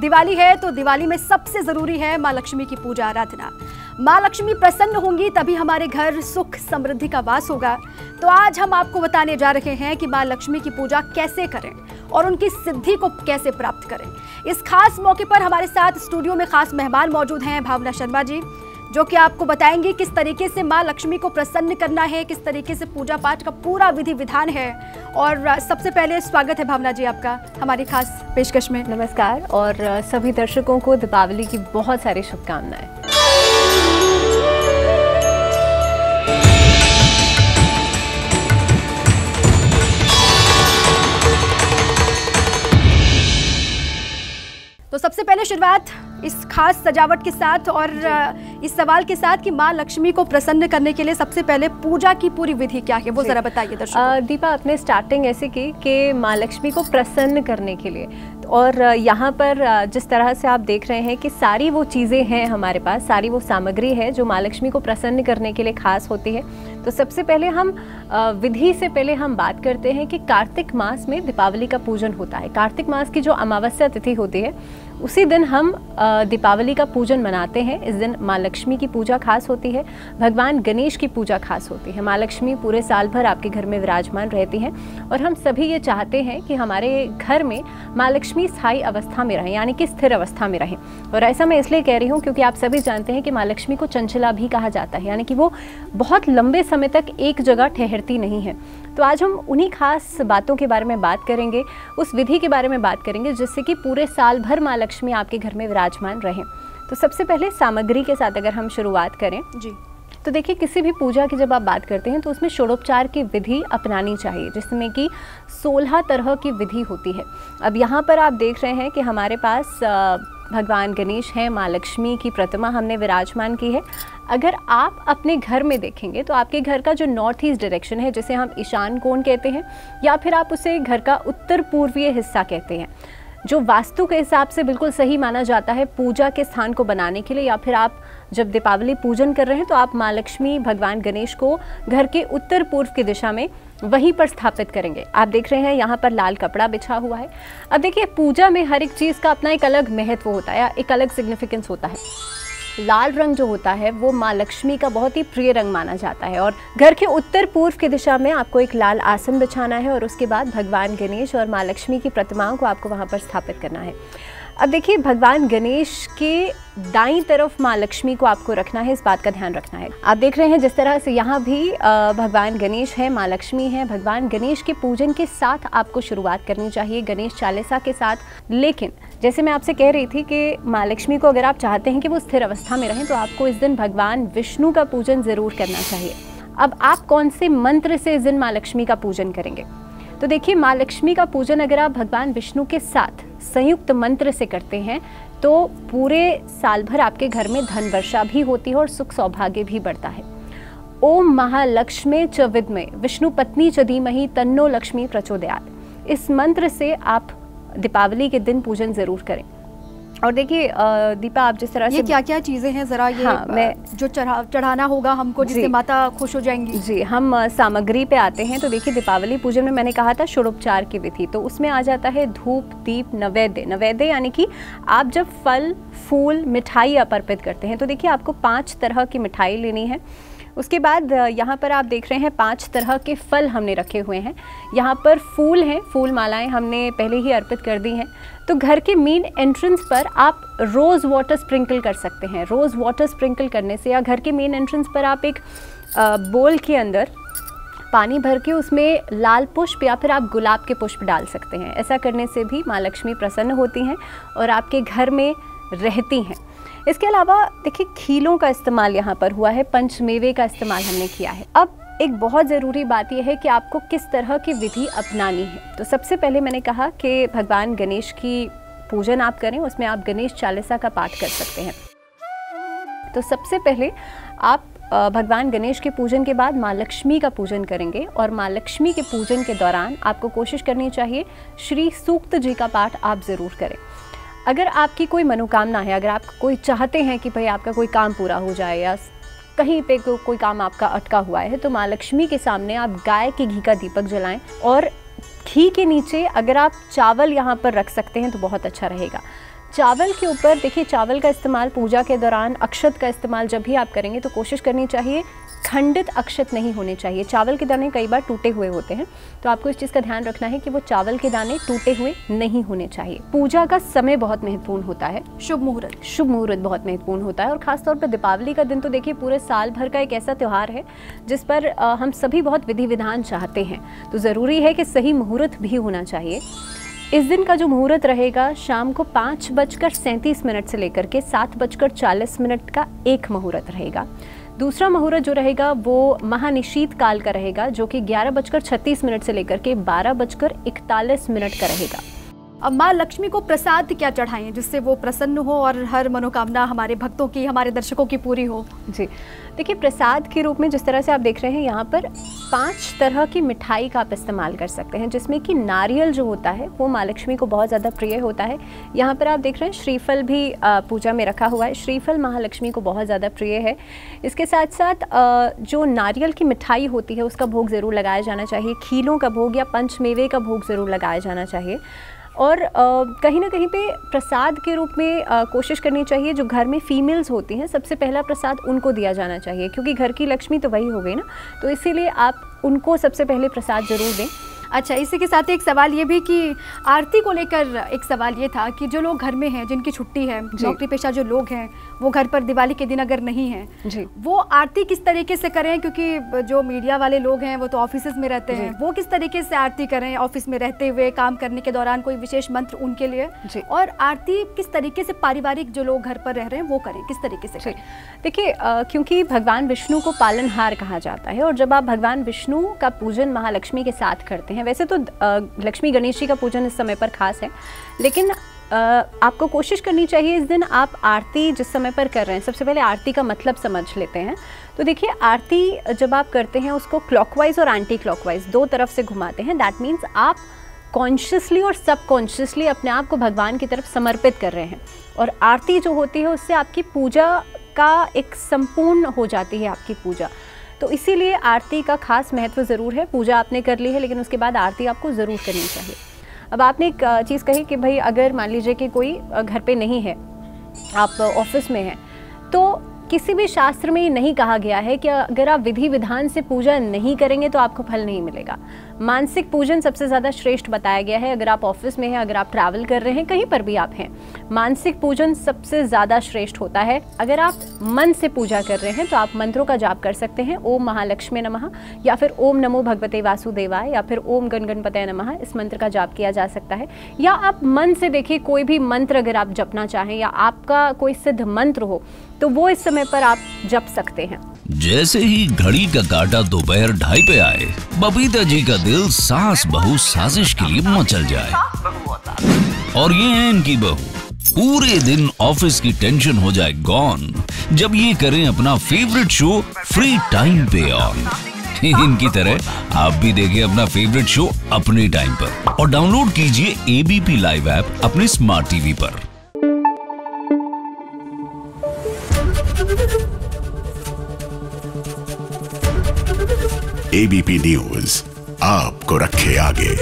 दिवाली है तो दिवाली में सबसे जरूरी है माँ लक्ष्मी की पूजा आराधना। माँ लक्ष्मी प्रसन्न होंगी तभी हमारे घर सुख समृद्धि का वास होगा। तो आज हम आपको बताने जा रहे हैं कि माँ लक्ष्मी की पूजा कैसे करें और उनकी सिद्धि को कैसे प्राप्त करें। इस खास मौके पर हमारे साथ स्टूडियो में खास मेहमान मौजूद हैं भावना शर्मा जी, जो कि आपको बताएंगे किस तरीके से माँ लक्ष्मी को प्रसन्न करना है, किस तरीके से पूजा पाठ का पूरा विधि विधान है। और सबसे पहले स्वागत है भावना जी आपका हमारी खास पेशकश में। नमस्कार और सभी दर्शकों को दीपावली की बहुत सारी शुभकामनाएं। तो सबसे पहले शुरुआत इस खास सजावट के साथ और इस सवाल के साथ कि माँ लक्ष्मी को प्रसन्न करने के लिए सबसे पहले पूजा की पूरी विधि क्या है वो जरा बताइए दर्शकों। दीपा, आपने स्टार्टिंग ऐसे की कि माँ लक्ष्मी को प्रसन्न करने के लिए, और यहाँ पर जिस तरह से आप देख रहे हैं कि सारी वो चीज़ें हैं हमारे पास, सारी वो सामग्री है जो माँ लक्ष्मी को प्रसन्न करने के लिए खास होती है। तो सबसे पहले हम विधि से पहले हम बात करते हैं कि कार्तिक मास में दीपावली का पूजन होता है। कार्तिक मास की जो अमावस्या तिथि होती है उसी दिन हम दीपावली का पूजन मनाते हैं। इस दिन माँ लक्ष्मी की पूजा खास होती है, भगवान गणेश की पूजा खास होती है। माँ लक्ष्मी पूरे साल भर आपके घर में विराजमान रहती हैं और हम सभी ये चाहते हैं कि हमारे घर में माँ लक्ष्मी स्थायी अवस्था में रहें, यानी कि स्थिर अवस्था में रहें। और ऐसा मैं इसलिए कह रही हूँ क्योंकि आप सभी जानते हैं कि माँ लक्ष्मी को चंचला भी कहा जाता है, यानी कि वो बहुत लंबे समय तक एक जगह ठहरती नहीं है। तो आज हम उन्हीं खास बातों के बारे में बात करेंगे, उस विधि के बारे में बात करेंगे जिससे कि पूरे साल भर माँ लक्ष्मी आपके घर में विराजमान रहें। तो सबसे पहले सामग्री के साथ अगर हम शुरुआत करें जी, तो देखिए किसी भी पूजा की जब आप बात करते हैं तो उसमें षोडोपचार की विधि अपनानी चाहिए, जिसमें कि 16 तरह की विधि होती है। अब यहाँ पर आप देख रहे हैं कि हमारे पास भगवान गणेश हैं, माँ लक्ष्मी की प्रतिमा हमने विराजमान की है। अगर आप अपने घर में देखेंगे तो आपके घर का जो नॉर्थ ईस्ट डायरेक्शन है, जिसे हम ईशान कोण कहते हैं, या फिर आप उसे घर का उत्तर पूर्वीय हिस्सा कहते हैं, जो वास्तु के हिसाब से बिल्कुल सही माना जाता है पूजा के स्थान को बनाने के लिए। या फिर आप जब दीपावली पूजन कर रहे हैं तो आप माँ लक्ष्मी भगवान गणेश को घर के उत्तर पूर्व की दिशा में वहीं पर स्थापित करेंगे। आप देख रहे हैं यहाँ पर लाल कपड़ा बिछा हुआ है। अब देखिए पूजा में हर एक चीज़ का अपना एक अलग महत्व होता है, एक अलग सिग्निफिकेंस होता है। लाल रंग जो होता है वो माँ लक्ष्मी का बहुत ही प्रिय रंग माना जाता है और घर के उत्तर पूर्व की दिशा में आपको एक लाल आसन बिछाना है और उसके बाद भगवान गणेश और माँ लक्ष्मी की प्रतिमाओं को आपको वहाँ पर स्थापित करना है। अब देखिए भगवान गणेश के दाईं तरफ माँ लक्ष्मी को आपको रखना है, इस बात का ध्यान रखना है। आप देख रहे हैं जिस तरह से यहाँ भी भगवान गणेश है, माँ लक्ष्मी है। भगवान गणेश के पूजन के साथ आपको शुरुआत करनी चाहिए, गणेश चालीसा के साथ। लेकिन जैसे मैं आपसे कह रही थी कि माँ लक्ष्मी को अगर आप चाहते हैं कि वो स्थिर अवस्था में रहें तो आपको इस दिन भगवान विष्णु का पूजन ज़रूर करना चाहिए। अब आप कौन से मंत्र से इस दिन माँ लक्ष्मी का पूजन करेंगे? तो देखिए माँ लक्ष्मी का पूजन अगर आप भगवान विष्णु के साथ संयुक्त मंत्र से करते हैं तो पूरे साल भर आपके घर में धन वर्षा भी होती है और सुख सौभाग्य भी बढ़ता है। ओम महालक्ष्मी च विद्महे विष्णु पत्नी च धीमहि तन्नो लक्ष्मी प्रचोदयात्, इस मंत्र से आप दीपावली के दिन पूजन जरूर करें। और देखिए दीपा, आप जिस तरह से क्या क्या चीज़ें हैं ज़रा ये मैं जो चढ़ाना होगा हमको जिससे माता खुश हो जाएंगी। जी, हम सामग्री पे आते हैं। तो देखिए दीपावली पूजन में मैंने कहा था षोडोपचार की विधि, तो उसमें आ जाता है धूप, दीप, नैवेद्य। नैवेद्य यानी कि आप जब फल, फूल, मिठाई आप अर्पित करते हैं तो देखिए आपको 5 तरह की मिठाई लेनी है। उसके बाद यहाँ पर आप देख रहे हैं 5 तरह के फल हमने रखे हुए हैं। यहाँ पर फूल हैं, फूल मालाएं हमने पहले ही अर्पित कर दी हैं। तो घर के मेन एंट्रेंस पर आप रोज़ वाटर स्प्रिंकल कर सकते हैं। रोज़ वाटर स्प्रिंकल करने से, या घर के मेन एंट्रेंस पर आप एक बोल के अंदर पानी भर के उसमें लाल पुष्प या फिर आप गुलाब के पुष्प डाल सकते हैं। ऐसा करने से भी माँ लक्ष्मी प्रसन्न होती हैं और आपके घर में रहती हैं। इसके अलावा देखिए खीलों का इस्तेमाल यहाँ पर हुआ है, पंचमेवे का इस्तेमाल हमने किया है। अब एक बहुत ज़रूरी बात यह है कि आपको किस तरह की विधि अपनानी है। तो सबसे पहले मैंने कहा कि भगवान गणेश की पूजन आप करें, उसमें आप गणेश चालीसा का पाठ कर सकते हैं। तो सबसे पहले आप भगवान गणेश के पूजन के बाद माँ लक्ष्मी का पूजन करेंगे और माँ लक्ष्मी के पूजन के दौरान आपको कोशिश करनी चाहिए श्री सूक्त जी का पाठ आप ज़रूर करें। अगर आपकी कोई मनोकामना है, अगर आप कोई चाहते हैं कि भाई आपका कोई काम पूरा हो जाए या कहीं पे कोई काम आपका अटका हुआ है, तो माँ लक्ष्मी के सामने आप गाय के घी का दीपक जलाएं और घी के नीचे अगर आप चावल यहाँ पर रख सकते हैं तो बहुत अच्छा रहेगा। चावल के ऊपर देखिए, चावल का इस्तेमाल पूजा के दौरान, अक्षत का इस्तेमाल जब भी आप करेंगे तो कोशिश करनी चाहिए खंडित अक्षत नहीं होने चाहिए। चावल के दाने कई बार टूटे हुए होते हैं, तो आपको इस चीज़ का ध्यान रखना है कि वो चावल के दाने टूटे हुए नहीं होने चाहिए। पूजा का समय बहुत महत्वपूर्ण होता है, शुभ मुहूर्त बहुत महत्वपूर्ण होता है। और ख़ासतौर पर दीपावली का दिन तो देखिए पूरे साल भर का एक ऐसा त्यौहार है जिस पर हम सभी बहुत विधि विधान चाहते हैं, तो ज़रूरी है कि सही मुहूर्त भी होना चाहिए। इस दिन का जो मुहूर्त रहेगा शाम को 5:37 से लेकर के 7:40 का एक मुहूर्त रहेगा। दूसरा मुहूर्त जो रहेगा वो महानिशीत काल का रहेगा, जो कि 11:36 से लेकर के 12:41 का रहेगा। अब माँ लक्ष्मी को प्रसाद क्या चढ़ाएं जिससे वो प्रसन्न हो और हर मनोकामना हमारे भक्तों की, हमारे दर्शकों की पूरी हो? जी देखिए, प्रसाद के रूप में जिस तरह से आप देख रहे हैं यहाँ पर 5 तरह की मिठाई का आप इस्तेमाल कर सकते हैं, जिसमें कि नारियल जो होता है वो माँ लक्ष्मी को बहुत ज़्यादा प्रिय होता है। यहाँ पर आप देख रहे हैं श्रीफल भी पूजा में रखा हुआ है। श्रीफल महालक्ष्मी को बहुत ज़्यादा प्रिय है। इसके साथ साथ जो नारियल की मिठाई होती है उसका भोग ज़रूर लगाया जाना चाहिए। खीलों का भोग या पंचमेवे का भोग ज़रूर लगाया जाना चाहिए। और कहीं ना कहीं पे प्रसाद के रूप में कोशिश करनी चाहिए, जो घर में फीमेल्स होती हैं सबसे पहला प्रसाद उनको दिया जाना चाहिए, क्योंकि घर की लक्ष्मी तो वही हो गई ना, तो इसीलिए आप उनको सबसे पहले प्रसाद ज़रूर दें। अच्छा, इसी के साथ एक सवाल ये भी कि आरती को लेकर एक सवाल ये था कि जो लोग घर में हैं, जिनकी छुट्टी है, नौकरी पेशा जो लोग हैं, वो घर पर दिवाली के दिन अगर नहीं हैं जी, वो आरती किस तरीके से करें? क्योंकि जो मीडिया वाले लोग हैं वो तो ऑफिस में रहते हैं, वो किस तरीके से आरती करें ऑफिस में रहते हुए, काम करने के दौरान कोई विशेष मंत्र उनके लिए, और आरती किस तरीके से पारिवारिक जो लोग घर पर रह रहे हैं वो करें, किस तरीके से करें? देखिए, क्योंकि भगवान विष्णु को पालनहार कहा जाता है, और जब आप भगवान विष्णु का पूजन महालक्ष्मी के साथ करते हैं, वैसे तो लक्ष्मी गणेश जी का पूजन इस समय पर खास है, लेकिन आपको कोशिश करनी चाहिए इस दिन आप आरती जिस समय पर कर रहे हैं, सबसे पहले आरती का मतलब समझ लेते हैं। तो देखिए, आरती जब आप करते हैं उसको क्लॉकवाइज और एंटी क्लॉकवाइज दो तरफ से घुमाते हैं। दैट मीन्स आप कॉन्शियसली और सबकॉन्शियसली अपने आप को भगवान की तरफ समर्पित कर रहे हैं, और आरती जो होती है उससे आपकी पूजा का एक संपूर्ण हो जाती है आपकी पूजा। तो इसीलिए आरती का खास महत्व ज़रूर है। पूजा आपने कर ली है, लेकिन उसके बाद आरती आपको ज़रूर करनी चाहिए। अब आपने एक चीज़ कही कि भाई अगर मान लीजिए कि कोई घर पे नहीं है, आप ऑफिस में हैं, तो किसी भी शास्त्र में ये नहीं कहा गया है कि अगर आप विधि विधान से पूजा नहीं करेंगे तो आपको फल नहीं मिलेगा। मानसिक पूजन सबसे ज़्यादा श्रेष्ठ बताया गया है। अगर आप ऑफिस में हैं, अगर आप ट्रैवल कर रहे हैं, कहीं पर भी आप हैं, मानसिक पूजन सबसे ज़्यादा श्रेष्ठ होता है। अगर आप मन से पूजा कर रहे हैं तो आप मंत्रों का जाप कर सकते हैं, ओम महालक्ष्मी नमः, या फिर ओम नमो भगवते वासुदेवाय, या फिर ओम गण गणपतये नमः, इस मंत्र का जाप किया जा सकता है। या आप मन से देखिए, कोई भी मंत्र अगर आप जपना चाहें या आपका कोई सिद्ध मंत्र हो तो वो इस समय पर आप जप सकते हैं। जैसे ही घड़ी का काटा दोपहर 2:30 पे आए, बबीता जी का दिल सास बहू साजिश के लिए मचल जाए। और ये है इनकी बहू, पूरे दिन ऑफिस की टेंशन हो जाए गॉन जब ये करें अपना फेवरेट शो फ्री टाइम पे ऑन। इनकी तरह आप भी देखिए अपना फेवरेट शो अपने टाइम पर, और डाउनलोड कीजिए ABP लाइव ऐप अपने स्मार्ट टीवी पर। ABP न्यूज आपको रखे आगे।